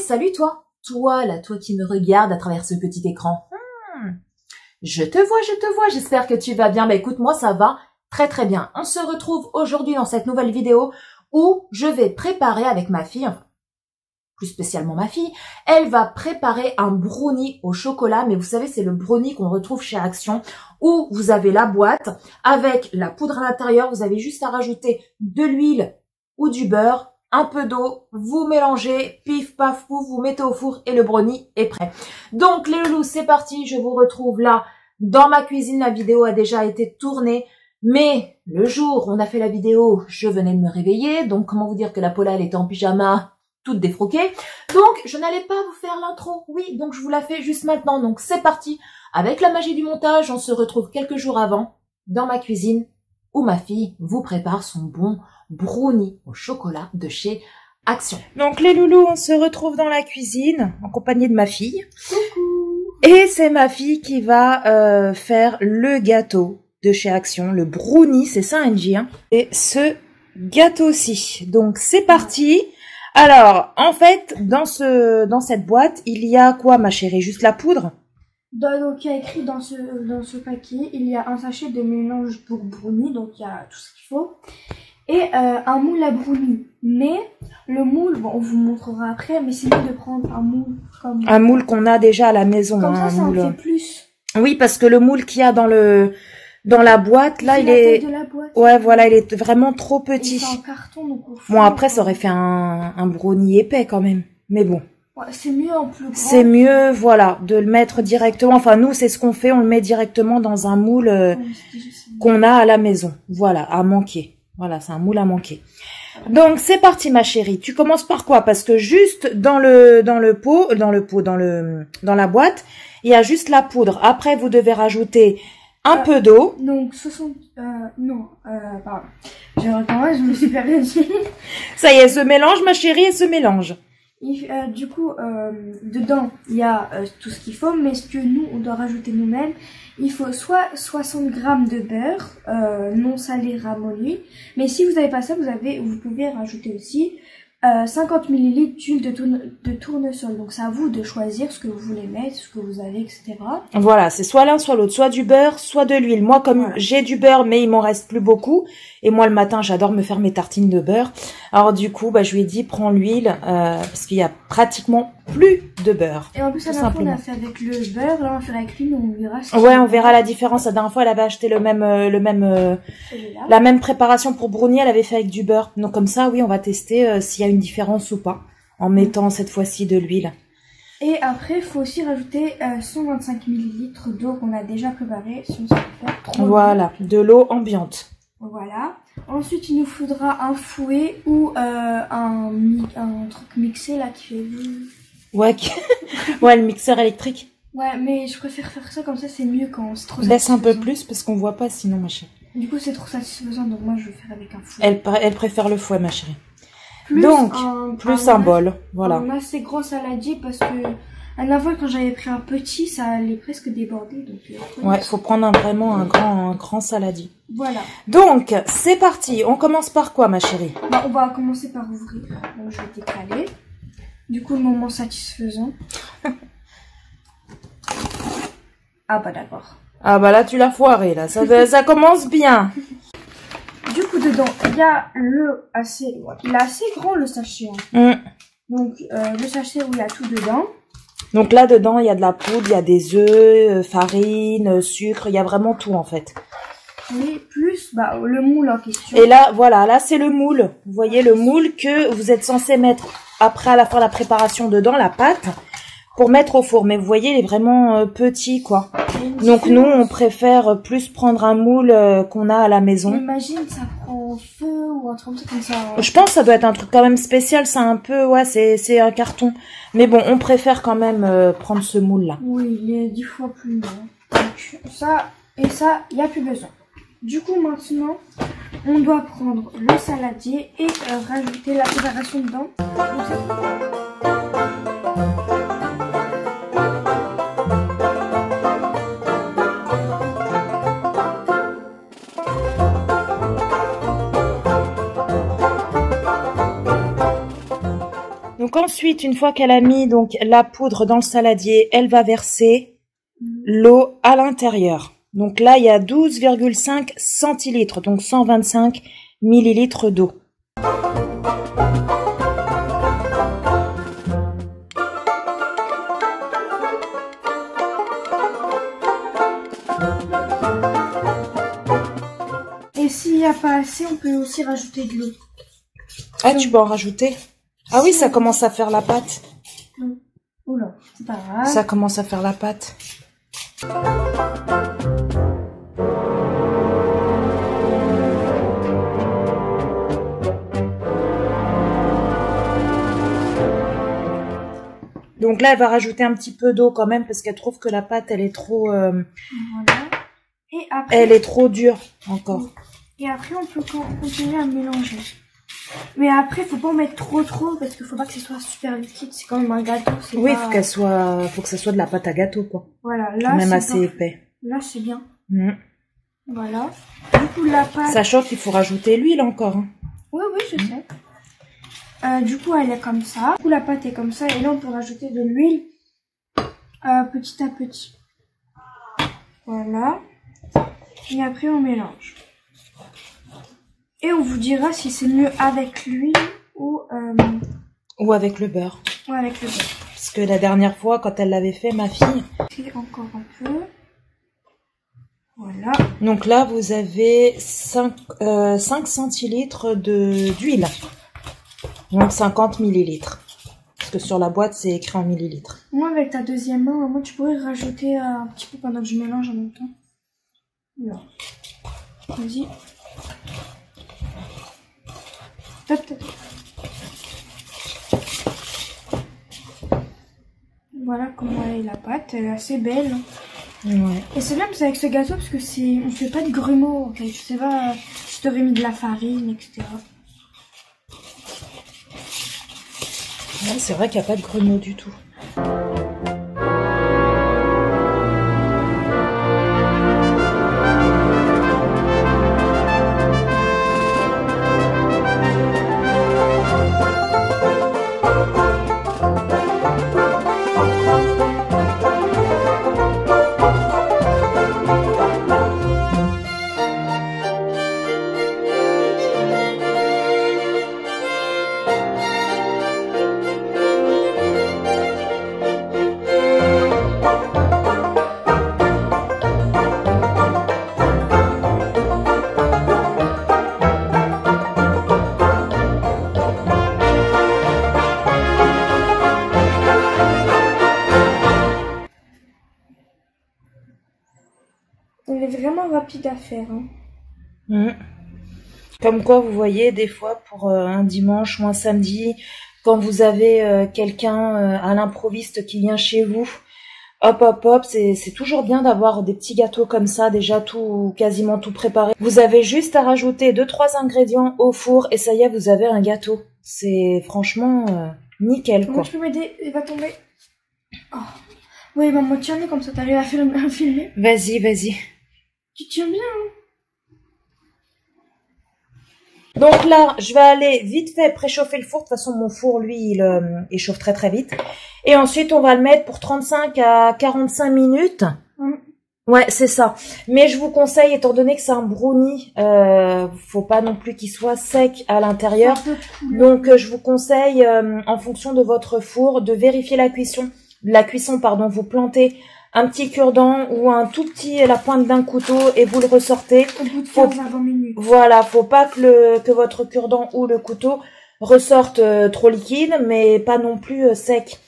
salut toi. Toi là, toi qui me regarde à travers ce petit écran. Je te vois, j'espère que tu vas bien. Bah écoute, moi ça va très très bien. On se retrouve aujourd'hui dans cette nouvelle vidéo où je vais préparer avec ma fille, plus spécialement ma fille, elle va préparer un brownie au chocolat. Mais vous savez, c'est le brownie qu'on retrouve chez Action, où vous avez la boîte avec la poudre à l'intérieur. Vous avez juste à rajouter de l'huile ou du beurre, un peu d'eau, vous mélangez, pif paf pouf, vous mettez au four et le brownie est prêt. Donc les loulous, c'est parti, je vous retrouve là dans ma cuisine. La vidéo a déjà été tournée, mais le jour où on a fait la vidéo, je venais de me réveiller. Donc comment vous dire que la Paula, elle était en pyjama, toute défroquée. Donc je n'allais pas vous faire l'intro, oui, donc je vous la fais juste maintenant. Donc c'est parti, avec la magie du montage, on se retrouve quelques jours avant dans ma cuisine où ma fille vous prépare son bon brownie au chocolat de chez Action. Donc les loulous, on se retrouve dans la cuisine en compagnie de ma fille. Coucou. Et c'est ma fille qui va faire le gâteau de chez Action, le brownie, c'est ça Angie, hein. Et ce gâteau-ci. Donc c'est parti. Alors, en fait, dans cette boîte, il y a quoi ma chérie? Juste la poudre? Donc il y a écrit dans ce paquet, il y a un sachet de mélange pour brownie, donc il y a tout ce qu'il faut. Et un moule à brownie. Mais le moule, bon, on vous montrera après, mais c'est mieux de prendre un moule comme... Un moule qu'on a déjà à la maison. Comme hein, ça moule. en fait plus. Oui, parce que le moule qu'il y a dans la boîte, là, il est... De la boîte. Ouais, voilà, il est vraiment trop petit. C'est en carton, donc bon, après, ça aurait fait un brownie épais quand même. Mais bon. Ouais, c'est mieux en plus grand. C'est mieux, voilà, de le mettre directement. Enfin, nous, c'est ce qu'on fait. On le met directement dans un moule qu'on a à la maison. Voilà, à manquer. Voilà, c'est un moule à manquer. Donc, c'est parti, ma chérie. Tu commences par quoi? Parce que juste dans la boîte, il y a juste la poudre. Après, vous devez rajouter un peu d'eau. Donc, pardon. Je recommence, je me suis perdu. Ça y est, se mélange, ma chérie, et se mélange. Du coup, dedans, il y a tout ce qu'il faut, mais ce que nous, on doit rajouter nous-mêmes, il faut soit 60 grammes de beurre non salé ramolli, mais si vous n'avez pas ça, vous pouvez rajouter aussi 50 ml d'huile de tournesol. Donc c'est à vous de choisir ce que vous voulez mettre, ce que vous avez, etc. Voilà, c'est soit l'un, soit l'autre, soit du beurre, soit de l'huile. Moi, comme j'ai du beurre, mais il m'en reste plus beaucoup, et moi le matin, j'adore me faire mes tartines de beurre. Alors du coup, bah, je lui ai dit, prends l'huile, parce qu'il y a pratiquement plus de beurre. Et en plus, à la fois, on a fait avec le beurre, là on va faire avec l'huile, on verra. Ouais, on verra la différence. La dernière fois, elle avait acheté la même préparation pour brownie, elle avait fait avec du beurre. Donc comme ça, oui, on va tester s'il y a une différence ou pas, en mettant cette fois-ci de l'huile. Et après, il faut aussi rajouter 125 ml d'eau qu'on a déjà préparée, sinon ça peut faire trop. Voilà, de l'eau ambiante. Voilà. Ensuite, il nous faudra un fouet ou un truc mixé là qui fait... Ouais, ouais, le mixeur électrique. Ouais, mais je préfère faire ça comme ça, c'est mieux quand c'est trop Laisse un peu plus parce qu'on voit pas sinon, ma chérie. Du coup, c'est trop satisfaisant, donc moi je vais faire avec un fouet. Elle préfère le fouet, ma chérie. Plus donc, plus un bol, voilà. Un assez gros saladier parce que la dernière fois quand j'avais pris un petit, ça allait presque déborder. Donc, ouais, faut prendre vraiment un grand saladier. Voilà. Donc, c'est parti. On commence par quoi, ma chérie? Bah, on va commencer par ouvrir. Donc, je vais décaler. Du coup, le moment satisfaisant. Ah bah d'accord. Ah bah là, tu l'as foiré, là. Ça commence bien. Du coup, dedans, il y a il est assez grand, le sachet. Hein. Donc, le sachet où il y a tout dedans. Donc là, dedans, il y a de la poudre, il y a des œufs, farine, sucre, il y a vraiment tout, en fait. Et plus, bah, le moule en question. Et là, voilà, là, c'est le moule. Vous voyez, le moule que vous êtes censé mettre après, à la fin de la préparation dedans, la pâte, pour mettre au four. Mais vous voyez, il est vraiment petit, quoi. Donc, nous, on préfère plus prendre un moule qu'on a à la maison. Imagine, ça prend feu ou un truc comme ça. Je pense que ça doit être un truc quand même spécial. C'est un peu, ouais, c'est un carton. Mais bon, on préfère quand même prendre ce moule-là. Oui, il est 10 fois plus grand. Donc, ça, il n'y a plus besoin. Du coup, maintenant, on doit prendre le saladier et rajouter la préparation dedans. Donc ensuite, une fois qu'elle a mis donc la poudre dans le saladier, elle va verser l'eau à l'intérieur. Donc là, il y a 12,5 centilitres, donc 125 millilitres d'eau. Et s'il n'y a pas assez, on peut aussi rajouter de l'eau. Ah, tu peux en rajouter? Ah oui, ça commence à faire la pâte. Oula, c'est pas grave. Ça commence à faire la pâte. Donc là, elle va rajouter un petit peu d'eau quand même parce qu'elle trouve que la pâte, elle est trop... Voilà. Et après... Elle est trop dure encore. Et après, on peut continuer à mélanger. Mais après, faut pas en mettre trop parce qu'il faut pas que ce soit super liquide. C'est quand même un gâteau. Oui, pas... faut que ça soit de la pâte à gâteau, quoi. Voilà, là, même assez épais. Là, c'est bien. Mmh. Voilà. Du coup, la pâte... Sachant qu'il faut rajouter l'huile encore. Hein. Oui, je sais. Du coup, elle est comme ça. Du coup, la pâte est comme ça. Et là, on peut rajouter de l'huile petit à petit. Voilà. Et après, on mélange. Et on vous dira si c'est mieux avec l'huile ou avec le beurre. Ou avec le beurre. Parce que la dernière fois, quand elle l'avait fait, ma fille... Et encore un peu. Voilà. Donc là, vous avez 5 centilitres d'huile. Donc 50 millilitres. Parce que sur la boîte, c'est écrit en millilitres. Moi, avec ta deuxième main, moi, tu pourrais rajouter un petit peu pendant que je mélange en même temps. Non. Vas-y. Top. Voilà comment est la pâte. Elle est assez belle. Ouais. Et c'est bien avec ce gâteau parce que on fait pas de grumeaux. Okay. Je sais pas, je t'aurais mis de la farine, etc. Ouais, c'est vrai qu'il n'y a pas de grumeaux du tout. Elle est vraiment rapide à faire. Hein. Mmh. Comme quoi, vous voyez, des fois, pour un dimanche ou un samedi, quand vous avez quelqu'un à l'improviste qui vient chez vous, hop, c'est toujours bien d'avoir des petits gâteaux comme ça, déjà quasiment tout préparé. Vous avez juste à rajouter 2-3 ingrédients au four et ça y est, vous avez un gâteau. C'est franchement nickel, quoi. Moi, tu peux m'aider, il va tomber. Oh. Oui, maman, tiens-le comme ça, t'arrives à filmer. Vas-y. Tu tiens bien, hein. Donc là, je vais aller vite fait préchauffer le four. De toute façon, mon four, lui, il chauffe très très vite. Et ensuite, on va le mettre pour 35 à 45 minutes. Ouais, c'est ça. Mais je vous conseille, étant donné que c'est un brownie, faut pas non plus qu'il soit sec à l'intérieur. Donc, je vous conseille, en fonction de votre four, de vérifier la cuisson. Vous plantez un petit cure-dent ou la pointe d'un couteau et vous le ressortez. Au bout de 15 à 20 minutes. Voilà, faut pas que votre cure-dent ou le couteau ressorte trop liquide, mais pas non plus sec.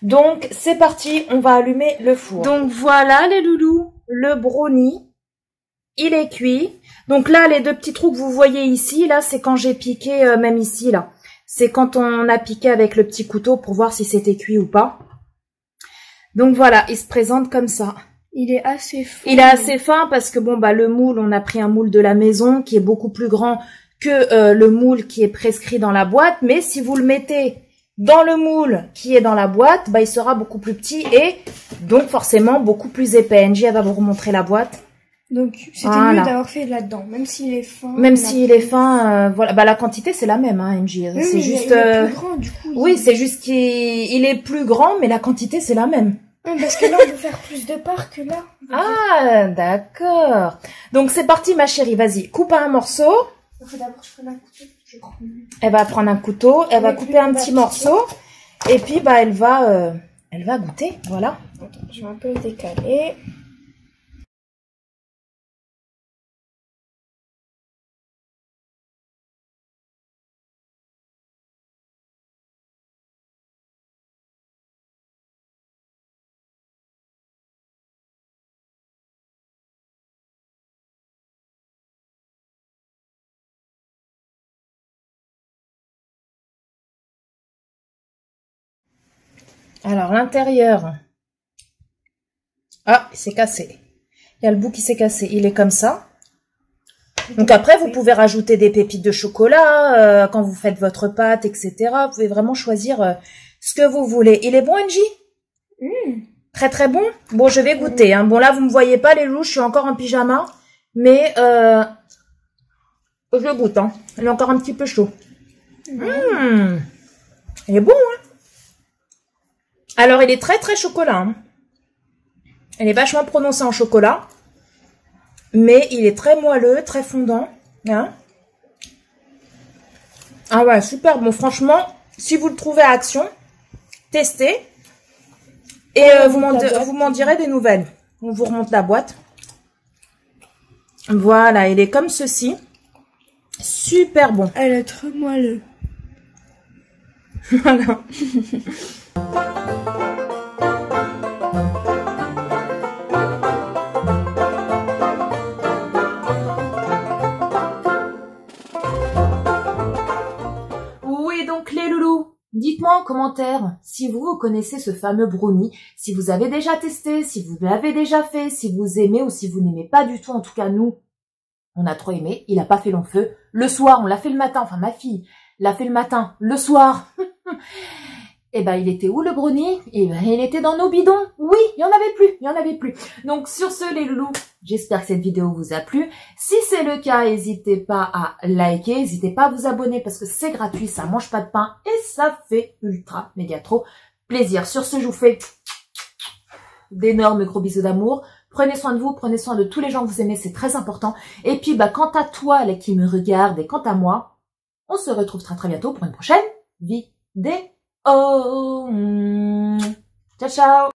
Donc, c'est parti, on va allumer le four. Donc voilà les loulous, le brownie, il est cuit. Donc là, les 2 petits trous que vous voyez ici, là, c'est quand j'ai piqué, même ici, là. C'est quand on a piqué avec le petit couteau pour voir si c'était cuit ou pas. Donc voilà, il se présente comme ça. Il est assez fin. Il est assez fin parce que bon, le moule, on a pris un moule de la maison qui est beaucoup plus grand que le moule qui est prescrit dans la boîte. Mais si vous le mettez dans le moule qui est dans la boîte, il sera beaucoup plus petit et donc forcément beaucoup plus épais. Angie, elle va vous remontrer la boîte. Donc c'était Voilà. mieux d'avoir fait là-dedans, même s'il est fin. Même s'il est fin, voilà. Bah la quantité c'est la même, hein, MJ. Oui, C'est mais juste. il est plus grand, du coup. Oui, c'est juste qu'il est plus grand, mais la quantité c'est la même. Oui, parce que là on peut faire plus de parts que là. Ah, d'accord. Donc c'est parti, ma chérie. Vas-y, coupe un morceau. Il faut d'abord que je prenne un couteau. Je prends. Elle va prendre un couteau, elle va couper un petit morceau, et puis bah elle va goûter. Voilà. Attends, je vais un peu le décaler. Alors l'intérieur. Ah, il s'est cassé. Il y a le bout qui s'est cassé. Il est comme ça. Donc après, vous pouvez rajouter des pépites de chocolat quand vous faites votre pâte, etc. Vous pouvez vraiment choisir ce que vous voulez. Il est bon, Angie? Très très bon. Bon, je vais goûter. Hein. Bon, là, vous me voyez pas, les loups, je suis encore en pyjama. Mais je goûte. Hein. Il est encore un petit peu chaud. Il est bon, hein. Alors, il est très très chocolat. Hein. Il est vachement prononcé en chocolat. Mais il est très moelleux, très fondant. Hein. Ah ouais, super bon. Franchement, si vous le trouvez à Action, testez. Et vous m'en direz des nouvelles. On vous remonte la boîte. Voilà, il est comme ceci. Super bon. Elle est très moelleux. Voilà. Oui, donc les loulous, dites-moi en commentaire si vous connaissez ce fameux brownie, si vous avez déjà testé, si vous l'avez déjà fait, si vous aimez ou si vous n'aimez pas du tout. En tout cas, nous, on a trop aimé. Il a pas fait long feu. Le soir, on l'a fait le matin. Enfin, ma fille l'a fait le matin. Le soir, eh ben, il était où le brownie? Eh ben, il était dans nos bidons. Oui, il y en avait plus. Il y en avait plus. Donc, sur ce, les loulous, j'espère que cette vidéo vous a plu. Si c'est le cas, n'hésitez pas à liker. N'hésitez pas à vous abonner parce que c'est gratuit. Ça mange pas de pain et ça fait ultra méga trop plaisir. Sur ce, je vous fais d'énormes gros bisous d'amour. Prenez soin de vous, prenez soin de tous les gens que vous aimez, c'est très important. Et puis, bah, quant à toi, là, qui me regarde, et quant à moi, on se retrouve très très bientôt pour une prochaine vidéo. Ciao, ciao!